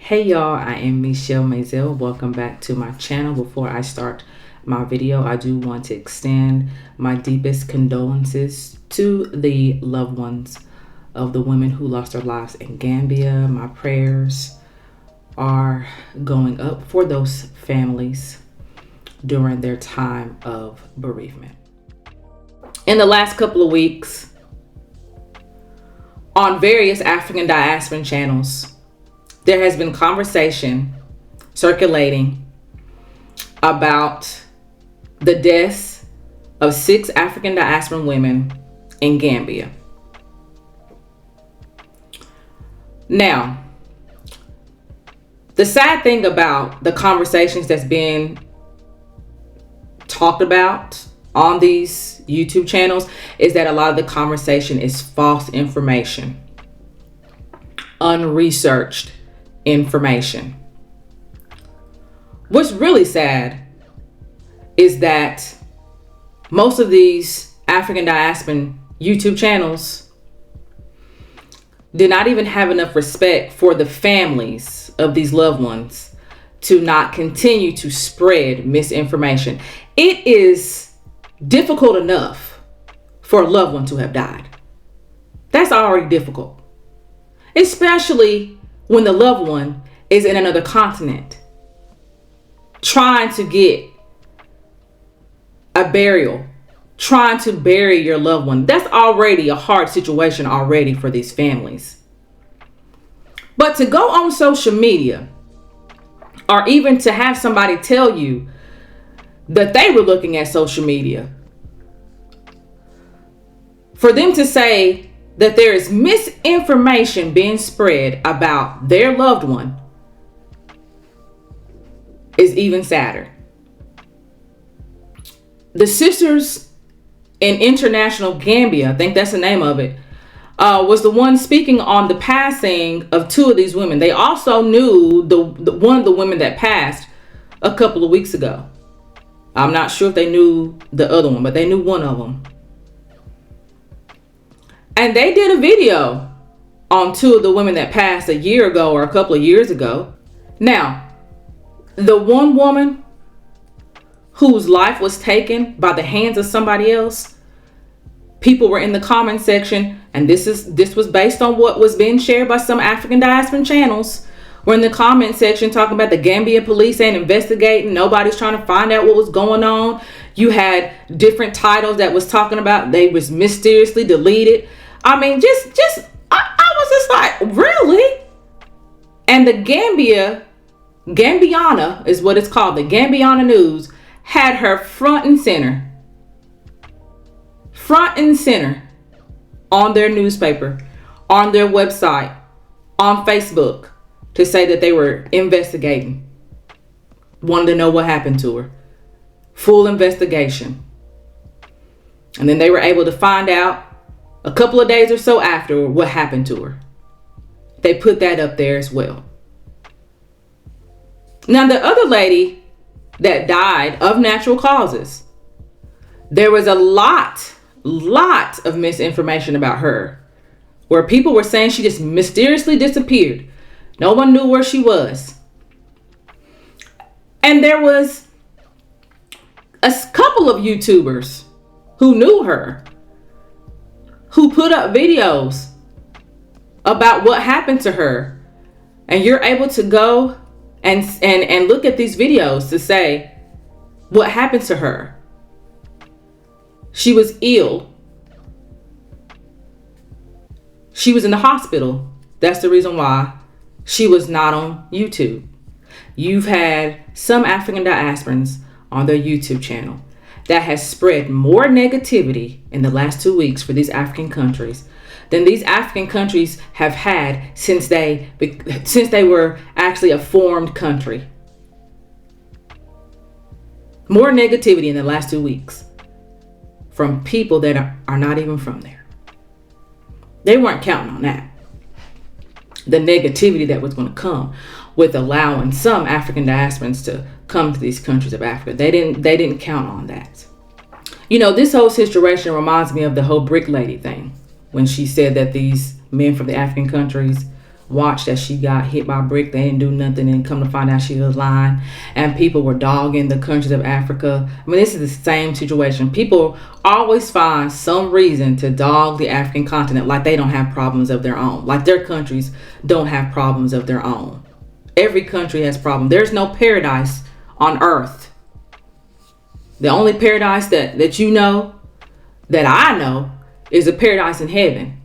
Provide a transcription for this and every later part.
Hey y'all, I am Michele Mazelleغ. Welcome back to my channel. Before I start my video, I do want to extend my deepest condolences to the loved ones of the women who lost their lives in Gambia. My prayers are going up for those families during their time of bereavement. In the last couple of weeks, on various African Diasporan channels, there has been conversation circulating about the deaths of 6 African Diasporan women in Gambia. Now, the sad thing about the conversations that's been talked about on these YouTube channels is that a lot of the conversation is false information, unresearched information. What's really sad is that most of these African Diasporan YouTube channels did not even have enough respect for the families of these loved ones to not continue to spread misinformation. It is difficult enough for a loved one to have died. That's already difficult, especially when the loved one is in another continent trying to get a burial, trying to bury your loved one. That's already a hard situation already for these families. But to go on social media, or even to have somebody tell you that they were looking at social media, for them to say that there is misinformation being spread about their loved one is even sadder. The sisters in International Gambia, I think that's the name of it, was the one speaking on the passing of 2 of these women. They also knew the one of the women that passed a couple of weeks ago. I'm not sure if they knew the other one, but they knew one of them. And they did a video on 2 of the women that passed a year ago or a couple of years ago. Now, the one woman whose life was taken by the hands of somebody else, people were in the comment section, and this was based on what was being shared by some African Diasporan channels, were in the comment section talking about the Gambia police ain't investigating, nobody's trying to find out what was going on. You had different titles that was talking about they was mysteriously deleted. I mean, I was just like, really? And the Gambiana is what it's called. The Gambiana News had her front and center on their newspaper, on their website, on Facebook, to say that they were investigating, wanted to know what happened to her. Full investigation. And then they were able to find out a couple of days or so after what happened to her. They put that up there as well. Now, the other lady that died of natural causes, there was a lot of misinformation about her, where people were saying she just mysteriously disappeared. No one knew where she was. And there was a couple of YouTubers who knew her, who put up videos about what happened to her. And you're able to go and look at these videos to say what happened to her. She was ill. She was in the hospital. That's the reason why she was not on YouTube. You've had some African Diasporans on their YouTube channel that has spread more negativity in the last 2 weeks for these African countries than these African countries have had since they were actually a formed country. More negativity in the last 2 weeks from people that are not even from there. They weren't counting on that. The negativity that was going to come with allowing some African Diasporans to come to these countries of Africa. They didn't count on that. You know, this whole situation reminds me of the whole brick lady thing, when she said that these men from the African countries watched that she got hit by a brick. They didn't do nothing, and come to find out she was lying. And people were dogging the countries of Africa. I mean, this is the same situation. People always find some reason to dog the African continent, like they don't have problems of their own, like their countries don't have problems of their own. Every country has problems. There's no paradise on earth. The only paradise that you know, that I know, is a paradise in heaven.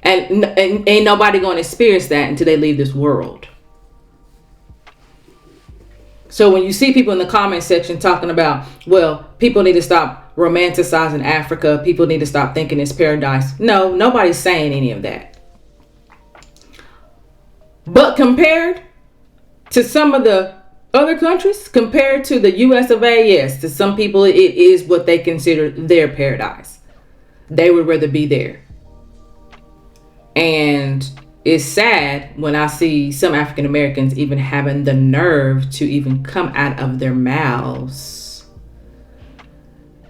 And ain't nobody going to experience that until they leave this world. So when you see people in the comment section talking about, well, people need to stop romanticizing Africa, people need to stop thinking it's paradise. No, nobody's saying any of that. But compared to some of the other countries, compared to the US of A, yes, to some people it is what they consider their paradise. They would rather be there. And it's sad when I see some African Americans even having the nerve to even come out of their mouths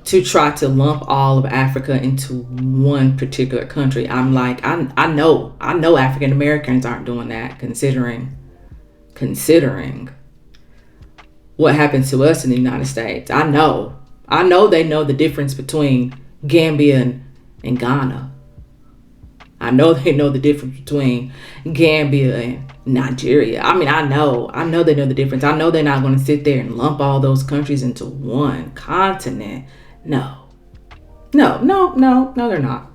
to try to lump all of Africa into one particular country. I'm like, I know African Americans aren't doing that, considering what happened to us in the United States. I know they know the difference between Gambia and Ghana. I know they know the difference between Gambia and Nigeria. I mean, I know they know the difference. I know they're not going to sit there and lump all those countries into one continent. No, they're not.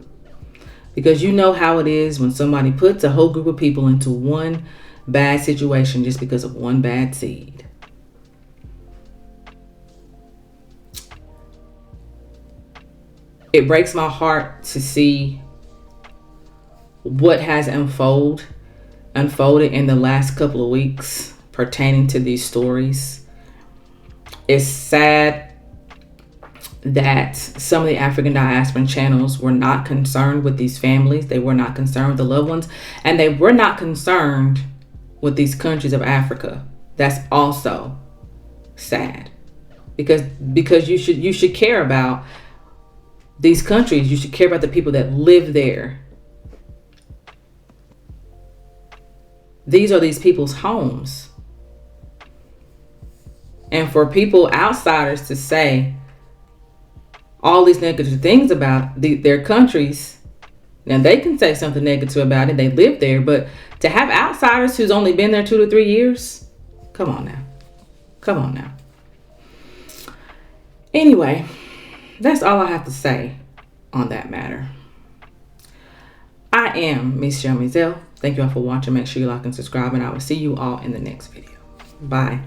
Because you know how it is when somebody puts a whole group of people into one bad situation just because of one bad seed. It breaks my heart to see what has unfolded in the last couple of weeks pertaining to these stories. It's sad that some of the African Diasporan channels were not concerned with these families. They were not concerned with the loved ones, and they were not concerned with these countries of Africa. That's also sad, because you should care about these countries. You should care about the people that live there. These are these people's homes. And for people, outsiders, to say all these negative things about their countries, now they can say something negative about it. They live there. But to have outsiders who's only been there 2 to 3 years, come on now. Anyway, that's all I have to say on that matter. I am Miss Mazelleغ. Thank you all for watching. Make sure you like and subscribe, and I will see you all in the next video. Bye.